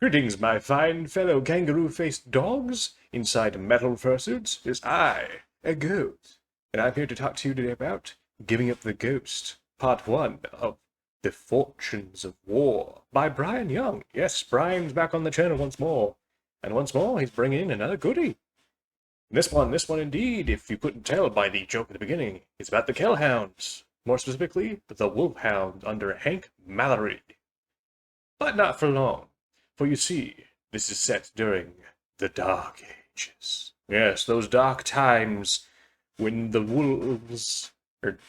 Greetings, my fine fellow kangaroo-faced dogs. Inside metal fursuits is I, a ghost. And I'm here to talk to you today about Giving Up the Ghost, Part 1 of The Fortunes of War by Bryan Young. Yes, Bryan's back on the channel once more. And once more, he's bringing in another goodie. This one indeed, if you couldn't tell by the joke at the beginning, is about the Kellhounds. More specifically, the Wolfhound under Hank Mallory. But not for long. For you see, this is set during the Dark Ages. Yes, those dark times when the wolves, or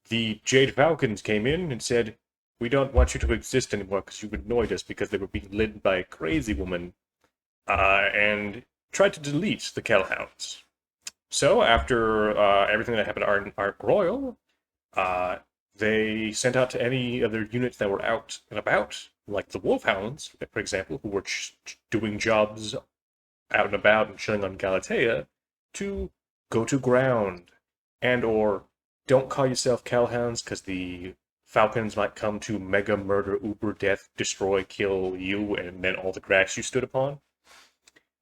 the Jade Falcons came in and said, we don't want you to exist anymore because you annoyed us because they were being led by a crazy woman, and tried to delete the Kellhounds. So after everything that happened at Ark Royal, they sent out to any other units that were out and about, like the Wolfhounds, for example, who were doing jobs out and about and chilling on Galatea, to go to ground. And or don't call yourself Kellhounds, because the Falcons might come to mega murder, uber death, destroy, kill you, and then all the grass you stood upon.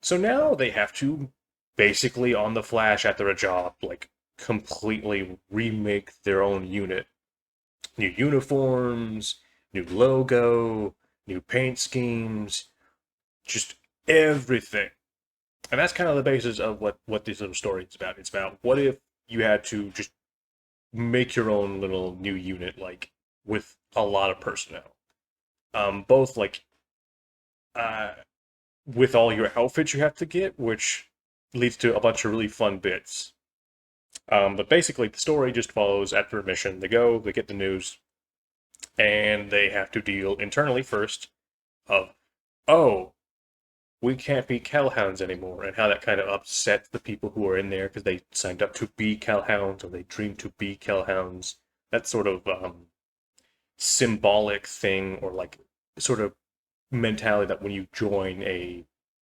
So now they have to, basically on the flash after a job, like, completely remake their own unit. New uniforms, new logo, new paint schemes, just everything. And that's kind of the basis of what this little story is about. It's about what if you had to just make your own little new unit, like, with a lot of personnel. Both, like, with all your outfits you have to get, which leads to a bunch of really fun bits. But basically, the story just follows after a mission. They go, they get the news, and they have to deal internally first of, oh, we can't be Kellhounds anymore, and how that kind of upsets the people who are in there because they signed up to be Kellhounds or they dreamed to be Kellhounds. That sort of symbolic thing, or like sort of mentality that when you join a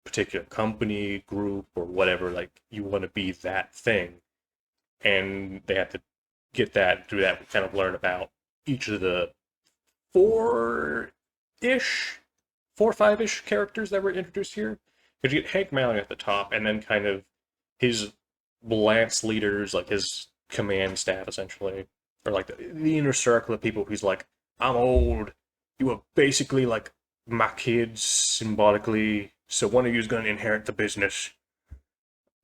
particular company, group, or whatever, like you want to be that thing. And they have to get that, through that, we kind of learn about each of the four-ish, 4 or 5-ish characters that were introduced here. Because you get Hank Mallory at the top, and then kind of his lance leaders, like his command staff, essentially. Or like the inner circle of people who's like, I'm old, you are basically like my kids, symbolically, so one of you is going to inherit the business,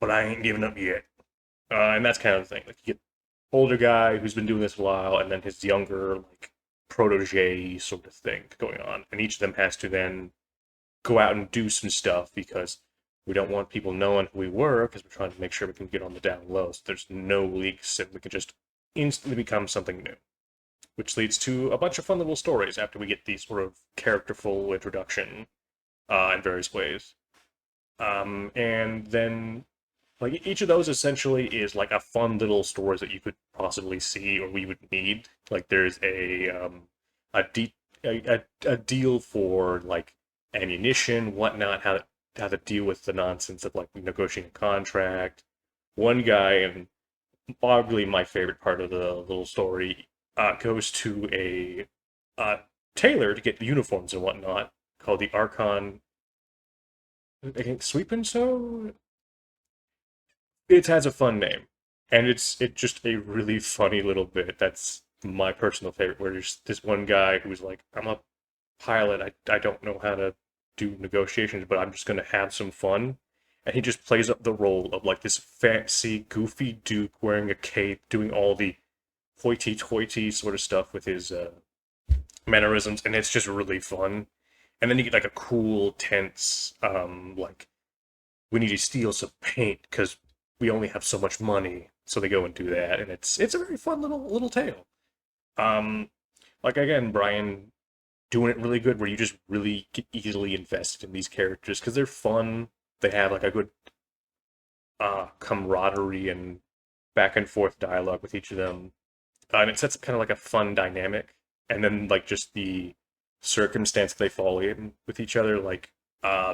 but I ain't giving up yet. And that's kind of the thing. Like, you get older guy who's been doing this a while, and then his younger, like, protege sort of thing going on. And each of them has to then go out and do some stuff because we don't want people knowing who we were, because we're trying to make sure we can get on the down low so there's no leaks and we can just instantly become something new. Which leads to a bunch of fun little stories after we get the sort of characterful introduction in various ways. And then, like, each of those essentially is like a fun little story that you could possibly see or we would need. Like, there's a deal for like ammunition, whatnot, how to deal with the nonsense of like negotiating a contract. One guy, and probably my favorite part of the little story, goes to a tailor to get uniforms and whatnot, called the Archon, I think, Sweep and Sew. It has a fun name, and it's just a really funny little bit. That's my personal favorite, where there's this one guy who's like, I'm a pilot, I don't know how to do negotiations, but I'm just gonna have some fun. And he just plays up the role of like this fancy, goofy duke wearing a cape, doing all the hoity-toity sort of stuff with his mannerisms, and it's just really fun. And then you get like a cool, tense, like, we need to steal some paint because we only have so much money. So they go and do that, and it's a very fun little tale. Um, like, again, Bryan doing it really good, where you just really get easily invested in these characters because they're fun. They have like a good camaraderie and back and forth dialogue with each of them, and it sets up kind of like a fun dynamic. And then like just the circumstance they fall in with each other, like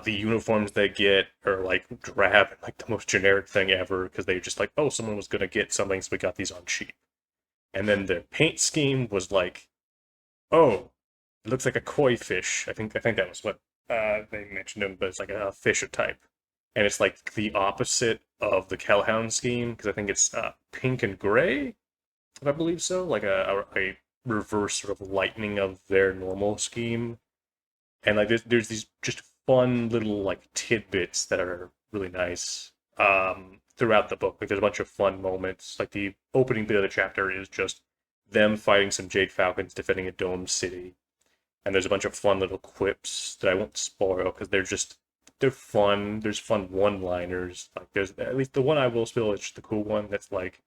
the uniforms they get are like drab and like the most generic thing ever because they just like, oh, someone was gonna get something, so we got these on cheap. And then the paint scheme was like, oh, it looks like a koi fish. I think that was what they mentioned him, but it's like a Fisher type, and it's like the opposite of the Kellhound scheme because I think it's pink and gray, if I believe so, like a reverse sort of lightning of their normal scheme. And like there's these just fun little like tidbits that are really nice throughout the book. Like there's a bunch of fun moments. Like the opening bit of the chapter is just them fighting some Jade Falcons defending a domed city, and there's a bunch of fun little quips that I won't spoil because they're fun. There's fun one-liners. Like there's at least the one I will spill is just the cool one that's like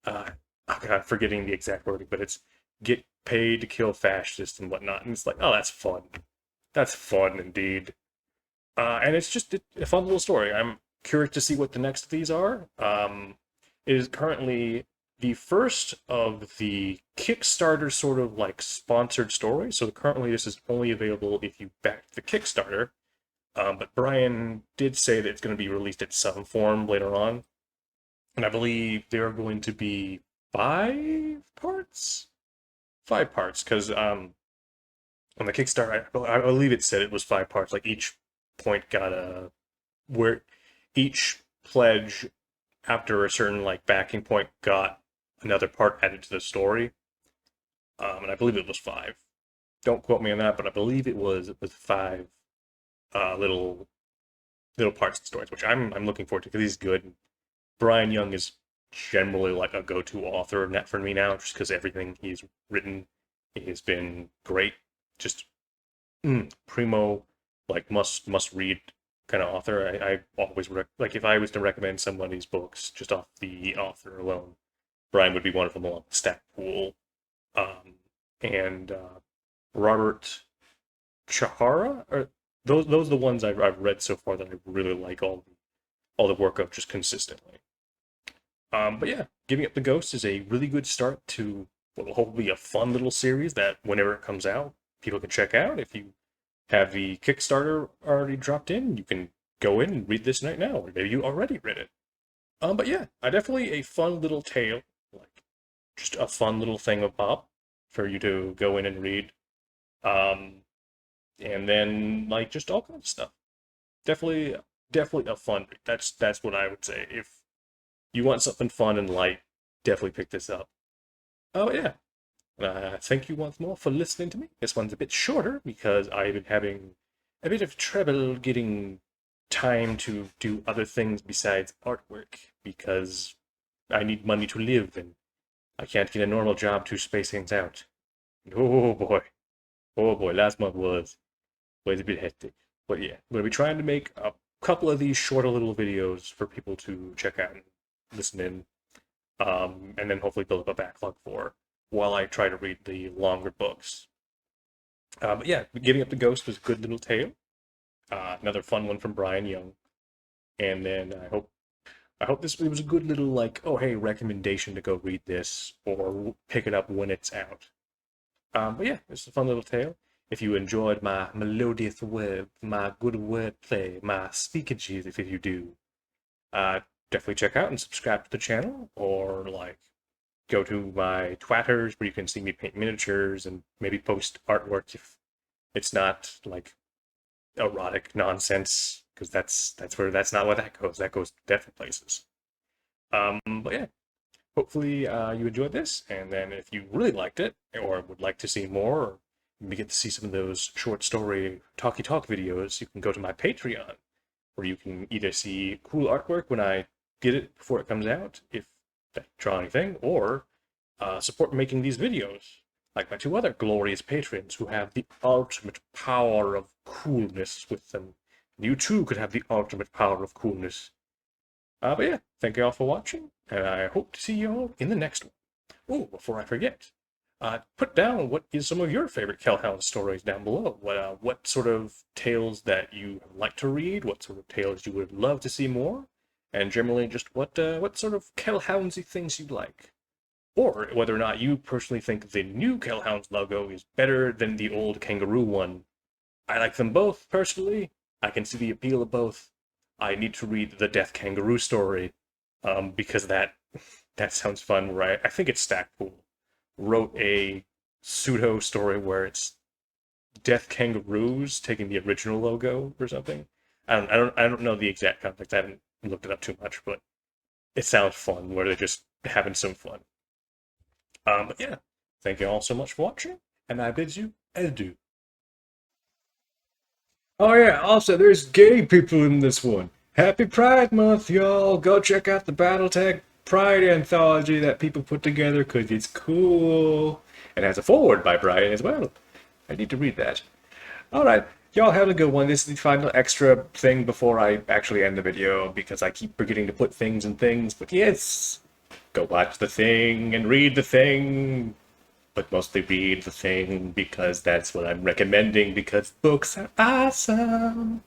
uh oh God, I'm forgetting the exact wording, but it's get paid to kill fascists and whatnot. And it's like, oh, that's fun. That's fun indeed. And it's just a fun little story. I'm curious to see what the next of these are. It is currently the first of the Kickstarter sort of like sponsored stories. So currently this is only available if you back the Kickstarter. But Bryan did say that it's going to be released in some form later on. And I believe there are going to be 5 parts? 5 parts, because on the Kickstarter, I believe it said it was 5 parts. Like each point got where each pledge after a certain like backing point got another part added to the story. And I believe it was 5. Don't quote me on that, but I believe it was 5 little parts of stories, which I'm looking forward to because he's good. Bryan Young is generally like a go-to author net for me now, just because everything he's written has been great. Just primo, like must read kind of author. I always like if I was to recommend somebody's books just off the author alone, Bryan would be one of them along Stackpool, and Robert Chahara. Or those are the ones I've read so far that I really like all the work of just consistently. But yeah, Giving Up the Ghost is a really good start to what will hopefully be a fun little series that whenever it comes out, people can check out. If you have the Kickstarter already dropped in, you can go in and read this right now, or maybe you already read it. But yeah, definitely a fun little tale, like just a fun little thing of pop for you to go in and read. Um, and then like just all kinds of stuff. Definitely a fun read. That's what I would say. If you want something fun and light, definitely pick this up. Oh yeah. Thank you once more for listening to me. This one's a bit shorter because I've been having a bit of trouble getting time to do other things besides artwork because I need money to live and I can't get a normal job to space things out. Oh boy. Oh boy, last month was a bit hectic. But yeah, I'm going to be trying to make a couple of these shorter little videos for people to check out and listen in, and then hopefully build up a backlog for while I try to read the longer books. But yeah, Giving Up the Ghost was a good little tale. Another fun one from Bryan Young. And then I hope this it was a good little like, oh hey, recommendation to go read this or pick it up when it's out. But yeah, it's a fun little tale. If you enjoyed my melodious word, my good wordplay, my speakages, if you do, definitely check out and subscribe to the channel, or like go to my Twitters where you can see me paint miniatures and maybe post artwork if it's not like erotic nonsense, because that's not where that goes. That goes to different places. But yeah, hopefully you enjoyed this, and then if you really liked it or would like to see more, or maybe get to see some of those short story talky talk videos, you can go to my Patreon, where you can either see cool artwork when I get it before it comes out, if that draw anything, or support making these videos, like my 2 other glorious patrons who have the ultimate power of coolness with them. You too could have the ultimate power of coolness. But yeah, thank you all for watching, and I hope to see you all in the next one. Oh, before I forget, put down what is some of your favorite Kellhound stories down below. What sort of tales that you like to read, what sort of tales you would love to see more, and generally just what sort of Kellhoundsy things you like. Or whether or not you personally think the new Kellhounds logo is better than the old kangaroo one. I like them both, personally. I can see the appeal of both. I need to read the Death Kangaroo story, because that sounds fun, right? I think it's Stackpool wrote a pseudo story where it's death kangaroos taking the original logo or something. I don't know the exact context. I haven't looked it up too much, but it sounds fun where they're just having some fun. But yeah, thank you all so much for watching, and I bid you adieu. Oh yeah, also there's gay people in this one. Happy Pride Month, y'all. Go check out the BattleTech Pride anthology that people put together because it's cool. It has a foreword by Bryan as well. I need to read that. Alright, y'all have a good one. This is the final extra thing before I actually end the video because I keep forgetting to put things in things. But yes, go watch the thing and read the thing. But mostly read the thing because that's what I'm recommending because books are awesome.